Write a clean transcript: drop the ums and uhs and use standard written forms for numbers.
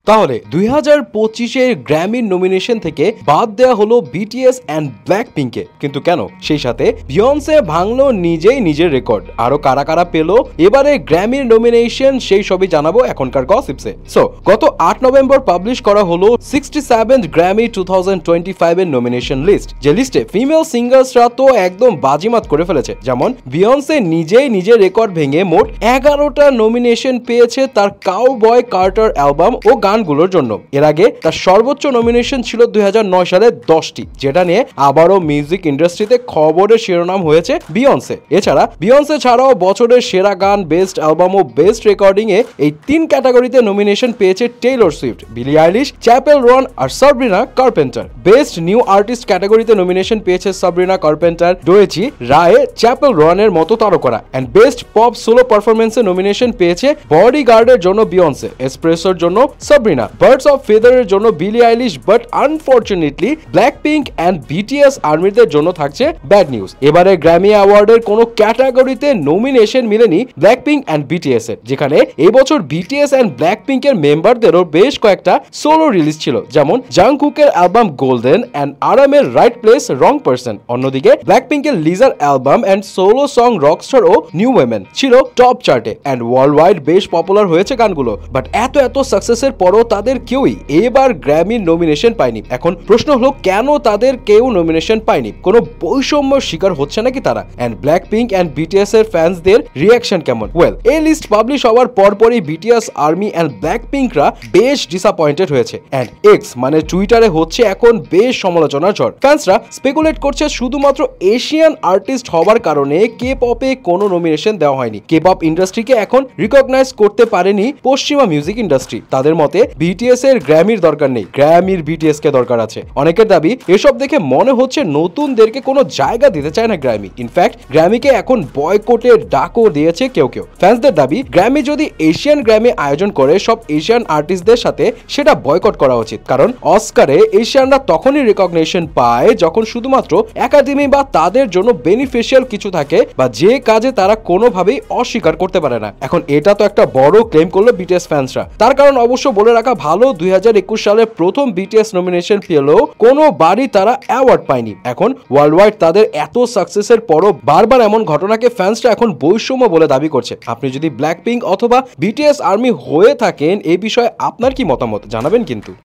তাহলে 2025-এর গ্র্যামির নমিনেশন থেকে বাদ দেওয়া হলো বিটিএস অ্যান্ড ব্ল্যাকপিঙ্কে, কিন্তু কেন? সেই সাথে বিয়ন্সে ভাঙলো নিজেই নিজের রেকর্ড। আরো কারা কারা পেল এবারে গ্র্যামির নমিনেশন, সেই সবই জানাবো এখনকার গসিপসে। সো গত 8 নভেম্বর পাবলিশ করা হলো 67th গ্র্যামি 2025 এর নমিনেশন লিস্ট, যে লিস্টে ফিমেল সিঙ্গার্সরা তো একদম বাজিমাত করে ফেলেছে। যেমন বিয়ন্সে নিজেই নিজের রেকর্ড ভেঙে মোট 11টা নমিনেশন পেয়েছে তার কাউবয় কার্টার অ্যালবাম ও গানগুলোর জন্য। এর আগে তার সর্বোচ্চ নমিনেশন ছিল 2009 সালে 10টি, যেটা নিয়ে আবারও মিউজিক ইন্ডাস্ট্রিতে খবরের শিরোনাম হয়েছে বিয়ন্সে। এছাড়া বিয়ন্সে ছাড়াও বছরের সেরা গান, বেস্ট অ্যালবাম ও বেস্ট রেকর্ডিং এ এই 3 ক্যাটাগরিতে নমিনেশন পেয়েছে Taylor Swift, Billie Eilish, Chappell Roan আর Sabrina Carpenter. Best new artist ক্যাটাগরিতে নমিনেশন পেয়েছে Sabrina Carpenter, Doechii, Raye, Chappell রনের মতো তারকারা। এন্ড বেস্ট পপ সোলো পারফরমেন্সে নমিনেশন পেয়েছে বডিগার্ডের জন্য বিয়ন্সে, এসপ্রেসোর জন্য সাবরিনা, বার্ডস অফ ফেদারের জন্য Billie Eilish. But unfortunately Blackpink and BTS আর্মিদের জন্য থাকছে ব্যাড নিউজ। এবারে গ্র্যামি অ্যাওয়ার্ডের কোনো ক্যাটাগরিতে নমিনেশন মিলেনি ব্ল্যাকপিঙ্ক অ্যান্ড বিটিএস এর, যেখানে এবছর বিটিএস অ্যান্ড ব্ল্যাকপিঙ্কের মেম্বারদেরও বেশ কয়েকটা সোলো রিলিজ ছিল, যেমন জাংকুকের অ্যালবাম গোল্ডেন অ্যান্ড আরামের রাইট প্লেস রং পারসন। অন্যদিকে ব্ল্যাকপিঙ্কের লিজার album and solo song rockstar ও নিউ ওয়েমেন ছিল টপ চার্টে অ্যান্ড ওয়ার্ল্ড ওয়াইড বেশ পপুলার হয়েছে গানগুলো। বাট এত সাকসেসের পরও তাদের কেউই এবার গ্র্যামির নমিনেশন পায়নি। এখন প্রশ্ন হলো, কেন তাদের কেউ নমিনেশন পায়নি? কোনো বৈষম্য শিকার হচ্ছে নাকি তারা? এন্ড ব্ল্যাকপিঙ্ক এন্ড বিটিএস এর ফ্যান্সদের রিঅ্যাকশন কেমন? ওয়েল, এই লিস্ট পাবলিশ হওয়ার পরপরই বিটিএস আর্মি এন্ড ব্ল্যাকপিঙ্করা বেশ ডিসঅ্যাপয়েন্টেড হয়েছে। এন্ড এক্স মানে টুইটারে হচ্ছে এখন বেশ সমালোচনার ঝড়। ফ্যান্সরা স্পেকুলেট করছে শুধুমাত্র এশিয়ান আর্টিস্ট হওয়ার কারণে কে পপে কোনো নমিনেশন দেওয়া হয়নি। কে পপ ইন্ডাস্ট্রিকে এখন রিকগনাইজ করতে পারেনি পশ্চিমা মিউজিক ইন্ডাস্ট্রি। তাদের মতে বিটিএস এর গ্র্যামির দরকার নেই, গ্র্যামির বিটিএস কে দরকার আছে। অনেকের দাবি, এসব দেখে মনে হচ্ছে নতুনদেরকে কোনো জায়গা দিতে চায় না গ্র্যামি। ইনফ্যাক্ট গ্র্যামিকে এখন বয়কটের ডাকও দিয়েছে কেউ কেউ। ফ্যান্সদের দাবি, গ্র্যামি যদি এশিয়ান গ্র্যামি আয়োজন করে সব এশিয়ান আর্টিস্টদের সাথে, সেটা বয়কট করা উচিত। কারণ অস্কারে এশিয়ানরা তখনই রিকগনিশন পায় যখন শুধুমাত্র একাডেমি বা তাদের জন্য বেনিফিশিয়াল কিছু থাকে, বা যে কাজে তারা কোনোভাবেই অস্বীকার করতে পারে না। এখন এটা তো একটা বড় ক্লেম করলো বিটিএস ফ্যান্সরা। তার কারণ অবশ্য বলে রাখা ভালো, 2021 সালে প্রথম বিটিএস নমিনেশন পেলেও কোনো বারই তারা অ্যাওয়ার্ড পায়নি। এখন ওয়ার্ল্ড ওয়াইড তাদের এত সাকসেসের পরও বারবার এমন ঘটনাকে ফ্যান্সরা এখন বৈষম্য বলে দাবি করছে। আপনি যদি ব্ল্যাকপিঙ্ক অথবা বিটিএস আর্মি হয়ে থাকেন, এই বিষয়ে আপনার কি মতামত জানাবেন কিন্তু।